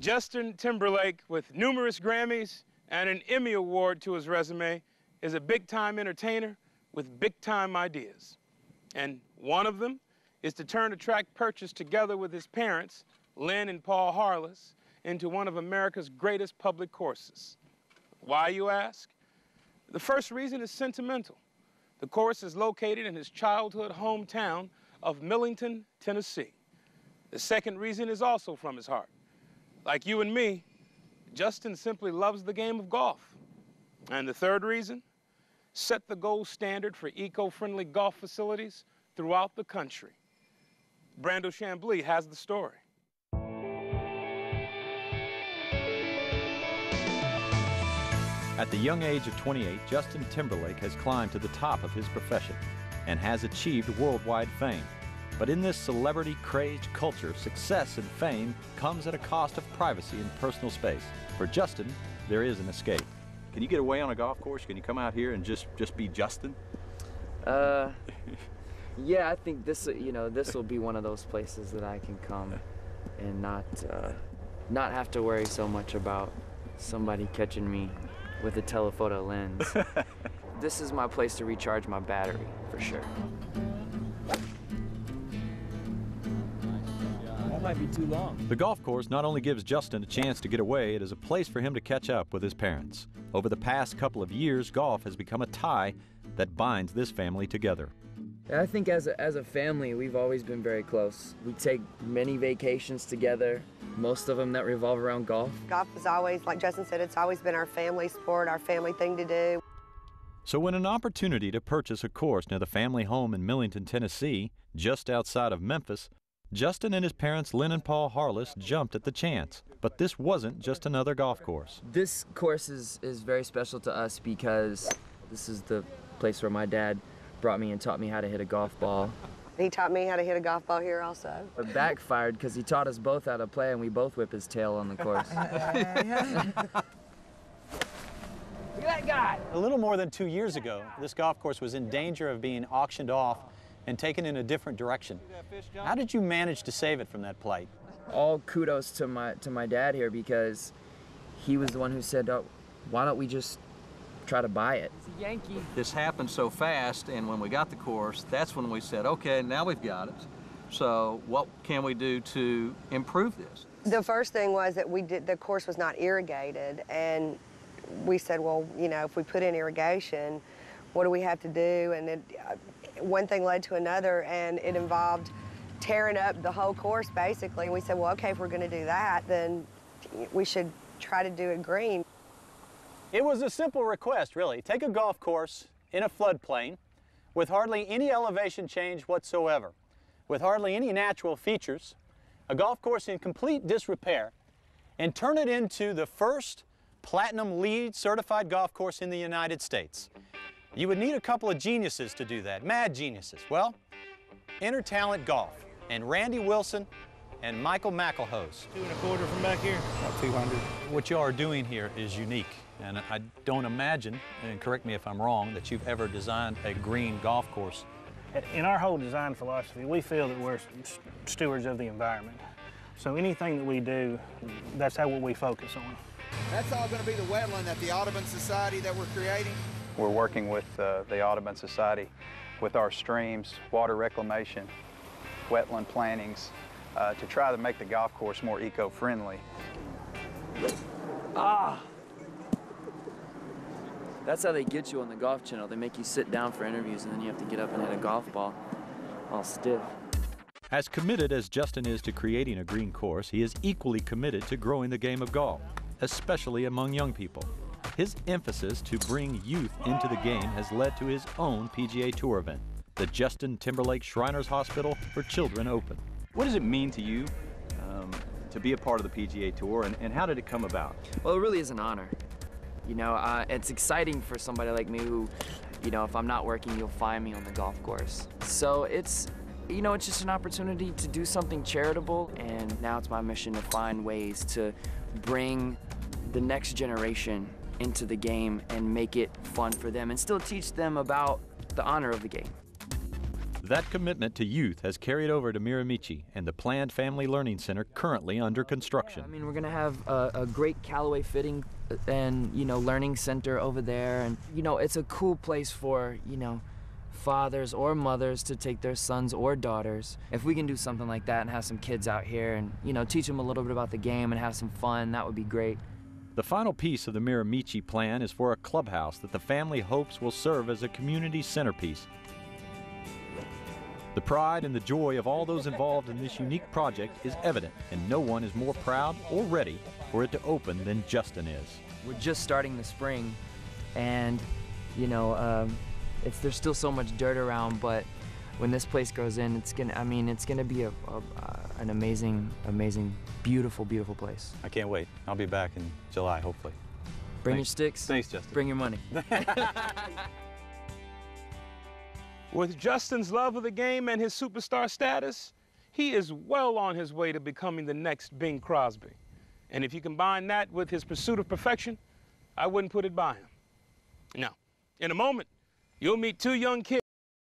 Justin Timberlake, with numerous Grammys and an Emmy Award to his resume, is a big-time entertainer with big-time ideas. And one of them is to turn a track purchased together with his parents, Lynn and Paul Harless, into one of America's greatest public courses. Why, you ask? The first reason is sentimental. The course is located in his childhood hometown of Millington, Tennessee. The second reason is also from his heart. Like you and me, Justin simply loves the game of golf. And the third reason, set the gold standard for eco-friendly golf facilities throughout the country. Brando Chambly has the story. At the young age of 28, Justin Timberlake has climbed to the top of his profession and has achieved worldwide fame. But in this celebrity-crazed culture, success and fame comes at a cost of privacy and personal space. For Justin, there is an escape. Can you get away on a golf course? Can you come out here and just be Justin? Yeah, I think this will be one of those places that I can come and not have to worry so much about somebody catching me with a telephoto lens. This is my place to recharge my battery, for sure. That might be too long. The golf course not only gives Justin a chance to get away, it is a place for him to catch up with his parents. Over the past couple of years, golf has become a tie that binds this family together. I think as a family, we've always been very close. We take many vacations together, most of them that revolve around golf. Golf is always, like Justin said, it's always been our family sport, our family thing to do. So when an opportunity to purchase a course near the family home in Millington, Tennessee, just outside of Memphis, Justin and his parents, Lynn and Paul Harless, jumped at the chance. But this wasn't just another golf course. This course is very special to us because this is the place where my dad brought me and taught me how to hit a golf ball. He taught me how to hit a golf ball here also. It backfired because he taught us both how to play and we both whip his tail on the course. Look at that guy! A little more than 2 years ago, this golf course was in danger of being auctioned off and taken in a different direction. How did you manage to save it from that plight? All kudos to my dad here because he was the one who said, oh, why don't we just try to buy it? It's a Yankee. This happened so fast, and when we got the course, that's when we said, okay, now we've got it. So what can we do to improve this? The first thing was that the course was not irrigated, and we said, well, you know, if we put in irrigation, what do we have to do? And one thing led to another, and it involved tearing up the whole course, basically. And we said, well, okay, if we're going to do that, then we should try to do it green. It was a simple request, really. Take a golf course in a floodplain with hardly any elevation change whatsoever, with hardly any natural features, a golf course in complete disrepair, and turn it into the first Platinum LEED certified golf course in the United States. You would need a couple of geniuses to do that, mad geniuses. Well, enter Talent Golf and Randy Wilson and Michael McElhose. 2 1/4 from back here. About 200. What you are doing here is unique, and I don't imagine, and correct me if I'm wrong, that you've ever designed a green golf course. In our whole design philosophy, we feel that we're stewards of the environment. So anything that we do, that's how we focus on. That's all going to be the wetland that the Audubon Society that we're creating. We're working with the Audubon Society with our streams, water reclamation, wetland plantings, to try to make the golf course more eco-friendly. Ah! That's how they get you on the Golf Channel. They make you sit down for interviews and then you have to get up and hit a golf ball all stiff. As committed as Justin is to creating a green course, he is equally committed to growing the game of golf, especially among young people. His emphasis to bring youth into the game has led to his own PGA Tour event, the Justin Timberlake Shriners Hospital for Children Open. What does it mean to you to be a part of the PGA Tour, and how did it come about? Well, it really is an honor. You know, it's exciting for somebody like me who, you know, if I'm not working, you'll find me on the golf course. So it's, you know, it's just an opportunity to do something charitable, and now it's my mission to find ways to bring the next generation into the game and make it fun for them and still teach them about the honor of the game. That commitment to youth has carried over to Miramichi and the planned Family Learning Center currently under construction. I mean, we're gonna have a great Callaway fitting and, you know, learning center over there. And, you know, it's a cool place for, you know, fathers or mothers to take their sons or daughters. If we can do something like that and have some kids out here and, you know, teach them a little bit about the game and have some fun, that would be great. The final piece of the Miramichi plan is for a clubhouse that the family hopes will serve as a community centerpiece. The pride and the joy of all those involved in this unique project is evident, and no one is more proud or ready for it to open than Justin is. We're just starting the spring, and, you know, there's still so much dirt around, but when this place goes in, it's gonna be an amazing, beautiful, beautiful place. I can't wait. I'll be back in July, hopefully. Bring your sticks. Thanks, Justin. Bring your money. With Justin's love of the game and his superstar status, he is well on his way to becoming the next Bing Crosby. And if you combine that with his pursuit of perfection, I wouldn't put it by him. Now, in a moment, you'll meet two young kids